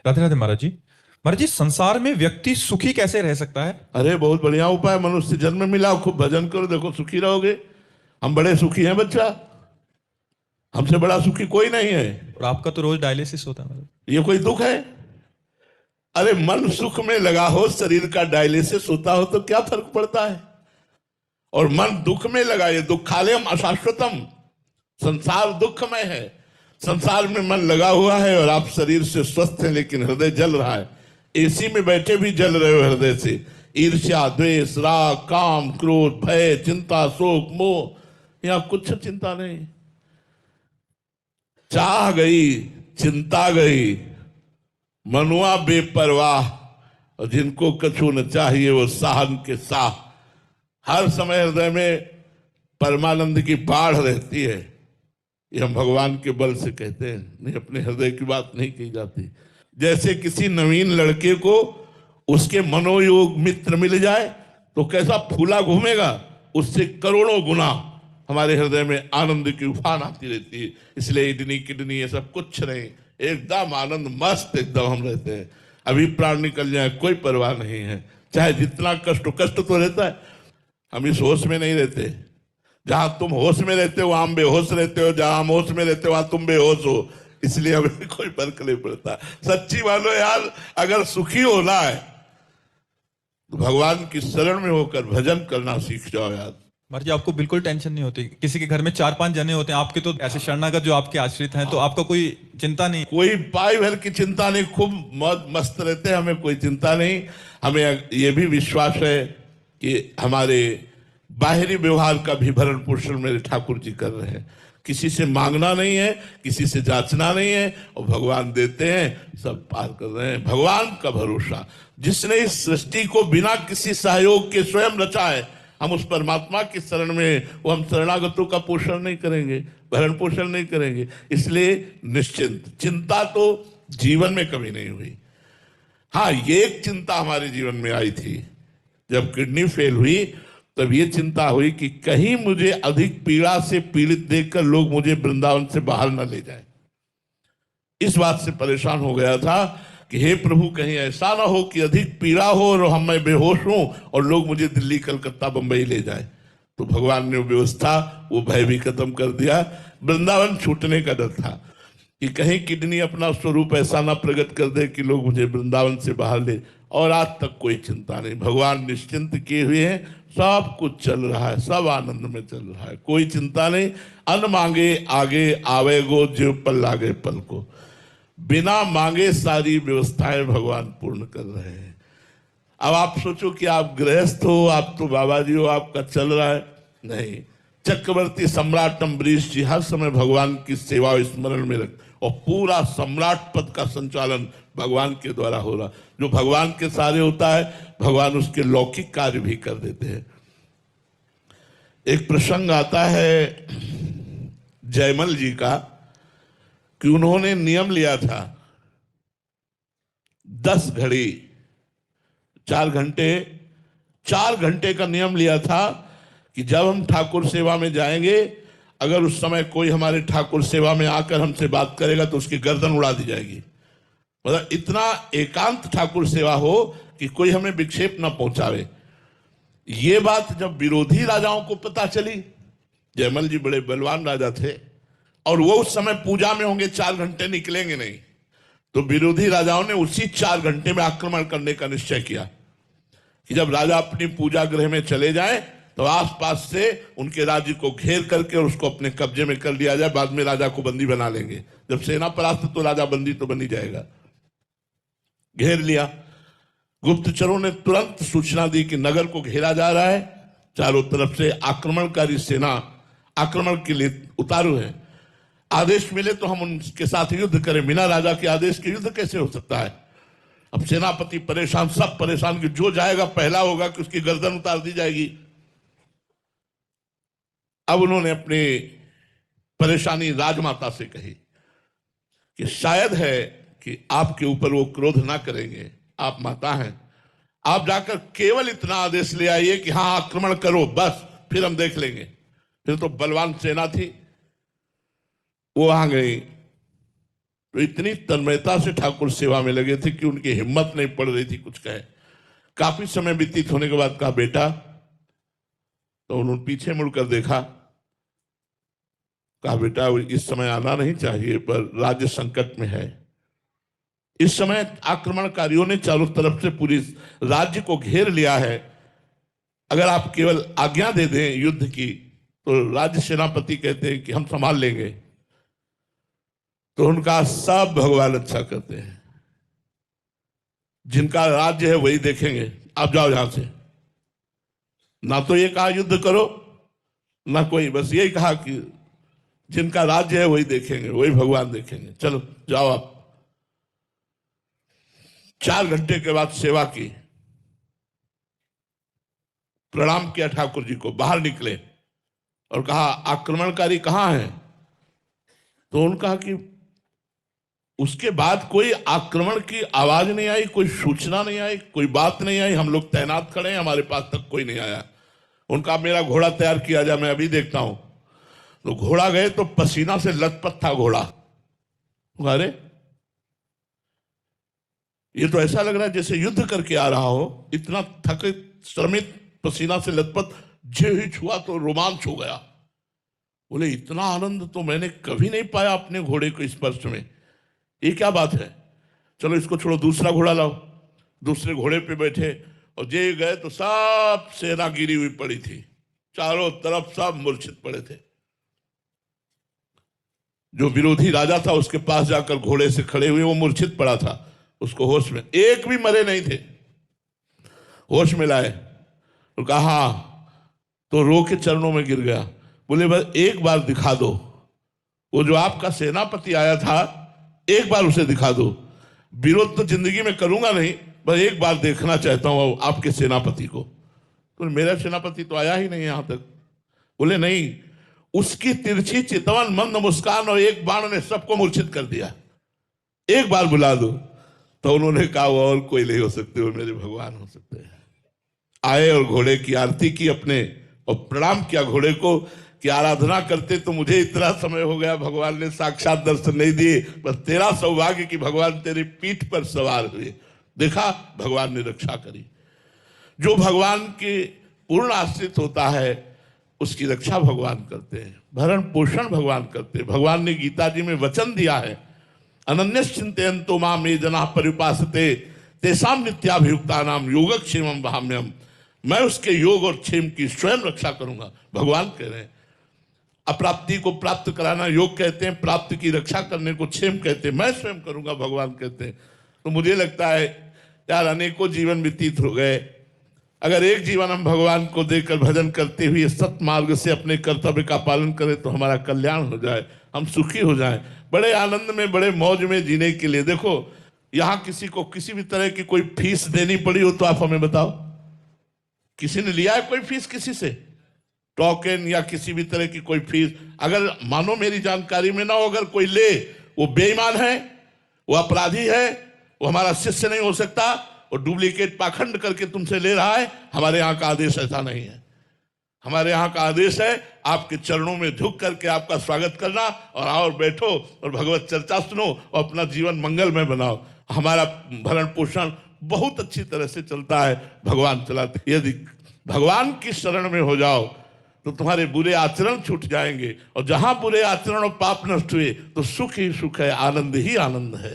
राधे राधे महाराज जी। महाराज जी, संसार में व्यक्ति सुखी कैसे रह सकता है? अरे बहुत बढ़िया उपाय। मनुष्य जन्म मिला, खूब भजन करो, देखो सुखी रहोगे। हम बड़े सुखी हैं बच्चा, हमसे बड़ा सुखी कोई नहीं है। और आपका तो रोज डायलिसिस होता है महाराज। ये कोई दुख है? अरे मन सुख में लगा हो, शरीर का डायलिसिस होता हो तो क्या फर्क पड़ता है? और मन दुख में लगा, ये दुखालयम अशाश्वतम, संसार दुखमय है। संसार में मन लगा हुआ है और आप शरीर से स्वस्थ हैं लेकिन हृदय जल रहा है। एसी में बैठे भी जल रहे हो हृदय से। ईर्ष्या, द्वेष, राग, काम, क्रोध, भय, चिंता, शोक, मोह, यहां कुछ चिंता नहीं। चाह गई, चिंता गई, मनुआ बेपरवाह, और जिनको कछु न चाहिए वो साहन के साह। हर समय हृदय में परमानंद की बाढ़ रहती है। ये हम भगवान के बल से कहते हैं, नहीं अपने हृदय की बात नहीं कही जाती। जैसे किसी नवीन लड़के को उसके मनोयोग मित्र मिल जाए तो कैसा फूला घूमेगा, उससे करोड़ों गुना हमारे हृदय में आनंद की उफान आती रहती है। इसलिए इडनी किडनी ये सब कुछ नहीं, एकदम आनंद मस्त एकदम हम रहते हैं। अभी प्राण निकल जाए कोई परवाह नहीं है, चाहे जितना कष्ट, कष्ट तो रहता है। हम इस होश में नहीं रहते। जहां तुम होश में रहते हो वहां हम बेहोश रहते हो, जहां हम होश में रहते हो वहां तुम बेहोश हो। इसलिए हमें कोई फर्क नहीं पड़ता। सच्ची मानो यार, अगर सुखी होना है तो भगवान की शरण में होकर भजन करना सीख जाओ यार। महाराज जी, आपको बिल्कुल टेंशन नहीं होती? किसी के घर में 4-5 जने होते हैं, आपके तो ऐसे शरणागत जो आपके आश्रित हैं, तो आपका कोई चिंता नहीं? कोई पाई भर की चिंता नहीं, खूब मौज मस्त रहते हैं, हमें कोई चिंता नहीं। हमें ये भी विश्वास है कि हमारे बाहरी व्यवहार का भी भरण पोषण मेरे ठाकुर जी कर रहे हैं। किसी से मांगना नहीं है, किसी से जांचना नहीं है, और भगवान देते हैं, सब पार कर रहे हैं। भगवान का भरोसा, जिसने इस सृष्टि को बिना किसी सहयोग के स्वयं रचा है, हम उस परमात्मा की शरण में, वो हम शरणागतों का पोषण नहीं करेंगे, भरण पोषण नहीं करेंगे। इसलिए निश्चिंत, चिंता तो जीवन में कभी नहीं हुई। हाँ, ये एक चिंता हमारे जीवन में आई थी जब किडनी फेल हुई, तब ये चिंता हुई कि कहीं मुझे अधिक पीड़ा से पीड़ित देखकर लोग मुझे वृंदावन से बाहर न ले जाएं। इस बात से परेशान हो गया था कि हे प्रभु, कहीं ऐसा ना हो कि अधिक पीड़ा हो और मैं बेहोश हूं और लोग मुझे दिल्ली, कलकत्ता, बंबई ले जाए। तो भगवान ने व्यवस्था, वो भय भी खत्म कर दिया। वृंदावन छूटने का डर था कि कहीं किडनी अपना स्वरूप ऐसा ना प्रकट कर दे कि लोग मुझे वृंदावन से बाहर ले। और आज तक कोई चिंता नहीं, भगवान निश्चिंत किए हुए हैं, सब कुछ चल रहा है, सब आनंद में चल रहा है, कोई चिंता नहीं। अन मांगे आगे आवेगो, जीव पल लागे पल को। बिना मांगे सारी व्यवस्थाएं भगवान पूर्ण कर रहे हैं। अब आप सोचो कि आप गृहस्थ हो, आप तो बाबा जी हो, आपका चल रहा है, नहीं। चक्रवर्ती सम्राट अम्बरीश जी हर समय भगवान की सेवा और स्मरण में रख, और पूरा सम्राट पद का संचालन भगवान के द्वारा हो रहा। जो भगवान के सारे होता है, भगवान उसके लौकिक कार्य भी कर देते हैं। एक प्रसंग आता है जयमल जी का कि उन्होंने नियम लिया था 10 घड़ी 4 घंटे, 4 घंटे का नियम लिया था कि जब हम ठाकुर सेवा में जाएंगे, अगर उस समय कोई हमारे ठाकुर सेवा में आकर हमसे बात करेगा तो उसकी गर्दन उड़ा दी जाएगी। मतलब इतना एकांत ठाकुर सेवा हो कि कोई हमें विक्षेप ना पहुंचावे। ये बात जब विरोधी राजाओं को पता चली, जयमल जी बड़े बलवान राजा थे और वो उस समय पूजा में होंगे, 4 घंटे निकलेंगे नहीं, तो विरोधी राजाओं ने उसी 4 घंटे में आक्रमण करने का निश्चय किया कि जब राजा अपनी पूजा गृह में चले जाएं तो आसपास से उनके राज्य को घेर करके और उसको अपने कब्जे में कर लिया जाए, बाद में राजा को बंदी बना लेंगे। जब सेना परास्त तो राजा बंदी तो बन ही जाएगा। घेर लिया। गुप्तचरों ने तुरंत सूचना दी कि नगर को घेरा जा रहा है, चारों तरफ से आक्रमणकारी सेना आक्रमण के लिए उतारू है। आदेश मिले तो हम उनके साथ युद्ध करें, बिना राजा के आदेश के युद्ध कैसे हो सकता है। अब सेनापति परेशान, सब परेशान कि जो जाएगा पहला होगा कि उसकी गर्दन उतार दी जाएगी। अब उन्होंने अपनी परेशानी राजमाता से कही कि शायद है कि आपके ऊपर वो क्रोध ना करेंगे, आप माता हैं, आप जाकर केवल इतना आदेश ले आइए कि हाँ आक्रमण करो, बस फिर हम देख लेंगे। फिर तो बलवान सेना थी, वो वहां गई। तो इतनी तन्मयता से ठाकुर सेवा में लगे थे कि उनकी हिम्मत नहीं पड़ रही थी कुछ कहे। काफी समय व्यतीत होने के बाद कहा बेटा, तो उन्होंने पीछे मुड़कर देखा, कहा बेटा इस समय आना नहीं चाहिए, पर राज्य संकट में है। इस समय आक्रमणकारियों ने चारों तरफ से पूरी राज्य को घेर लिया है। अगर आप केवल आज्ञा दे दें युद्ध की तो राज्य सेनापति कहते हैं कि हम संभाल लेंगे। तो उनका सब भगवान अच्छा करते हैं, जिनका राज्य है वही देखेंगे, आप जाओ यहां से। ना तो ये कहा युद्ध करो, ना कोई, बस यही कहा कि जिनका राज्य है वही देखेंगे, वही भगवान देखेंगे, चलो जाओ आप। 4 घंटे के बाद सेवा की, प्रणाम किया ठाकुर जी को, बाहर निकले और कहा आक्रमणकारी कहां है? तो उन्होंने कहा कि उसके बाद कोई आक्रमण की आवाज नहीं आई, कोई सूचना नहीं आई, कोई बात नहीं आई, हम लोग तैनात खड़े हैं, हमारे पास तक कोई नहीं आया। उनका मेरा घोड़ा तैयार किया जाए, मैं अभी देखता हूं। तो घोड़ा गए तो पसीना से लथपथ था घोड़ा। अरे ये तो ऐसा लग रहा है जैसे युद्ध करके आ रहा हो, इतना थकित श्रमित पसीना से लथपथ, जो ही छुआ तो रोमांच हो गया। बोले इतना आनंद तो मैंने कभी नहीं पाया अपने घोड़े को स्पर्श में, ये क्या बात है? चलो इसको छोड़ो, दूसरा घोड़ा लाओ। दूसरे घोड़े पे बैठे और जे गए तो सब सेना गिरी हुई पड़ी थी, चारों तरफ सब मूर्छित पड़े थे। जो विरोधी राजा था उसके पास जाकर घोड़े से खड़े हुए, वो मूर्छित पड़ा था, उसको होश में, एक भी मरे नहीं थे, होश में लाए तो कहा हाँ, तो रो के चरणों में गिर गया। बोले बस एक बार दिखा दो, वो जो आपका सेनापति आया था एक बार उसे दिखा दो। विरोध तो जिंदगी में करूंगा नहीं, बस एक बार देखना चाहता हूं आपके सेनापति को। तो मेरा सेनापति तो आया ही नहीं यहां तक। बोले नहीं, उसकी तिरछी चितवन मंद मुस्कान और एक बाण ने सबको मूर्छित कर दिया, एक बार बुला दो। तो उन्होंने कहा वो और कोई नहीं हो सकते, वो मेरे भगवान हो सकते हैं। आए और घोड़े की आरती की अपने और प्रणाम किया घोड़े को कि आराधना करते तो मुझे इतना समय हो गया, भगवान ने साक्षात दर्शन नहीं दिए, बस तेरा सौभाग्य कि भगवान तेरी पीठ पर सवार हुए। देखा, भगवान ने रक्षा करी। जो भगवान के पूर्ण आश्रित होता है उसकी रक्षा भगवान करते हैं, भरण पोषण भगवान करते हैं। भगवान ने गीता जी में वचन दिया है, अनन्यश्चिन्तयन्तो माम ये जनाः पर्युपासते तेषां नित्याभियुक्तानां योगक्षेमं वहाम्यहम्। मैं उसके योग और क्षेम की स्वयं रक्षा करूंगा, भगवान कह रहे हैं। अप्राप्ति को प्राप्त कराना योग कहते हैं, प्राप्ति की रक्षा करने को क्षेम कहते हैं, मैं स्वयं करूंगा, भगवान कहते हैं। तो मुझे लगता है यार अनेकों जीवन व्यतीत हो गए, अगर एक जीवन हम भगवान को देकर भजन करते हुए सत मार्ग से अपने कर्तव्य का पालन करें तो हमारा कल्याण हो जाए, हम सुखी हो जाएं, बड़े आनंद में, बड़े मौज में जीने के लिए। देखो यहां किसी को किसी भी तरह की कोई फीस देनी पड़ी हो तो आप हमें बताओ, किसी ने लिया है कोई फीस किसी से, टोकन या किसी भी तरह की कोई फीस? अगर मानो मेरी जानकारी में ना हो, अगर कोई ले वो बेईमान है, वो अपराधी है, वो हमारा शिष्य नहीं हो सकता, और डुप्लीकेट पाखंड करके तुमसे ले रहा है। हमारे यहाँ का आदेश ऐसा नहीं है। हमारे यहाँ का आदेश है आपके चरणों में झुक करके आपका स्वागत करना, और आओ बैठो और भगवत चर्चा सुनो और अपना जीवन मंगलमय बनाओ। हमारा भरण पोषण बहुत अच्छी तरह से चलता है, भगवान चलाते। यदि भगवान की शरण में हो जाओ तो तुम्हारे बुरे आचरण छूट जाएंगे, और जहां बुरे आचरण और पाप नष्ट हुए तो सुख ही सुख है, आनंद ही आनंद है।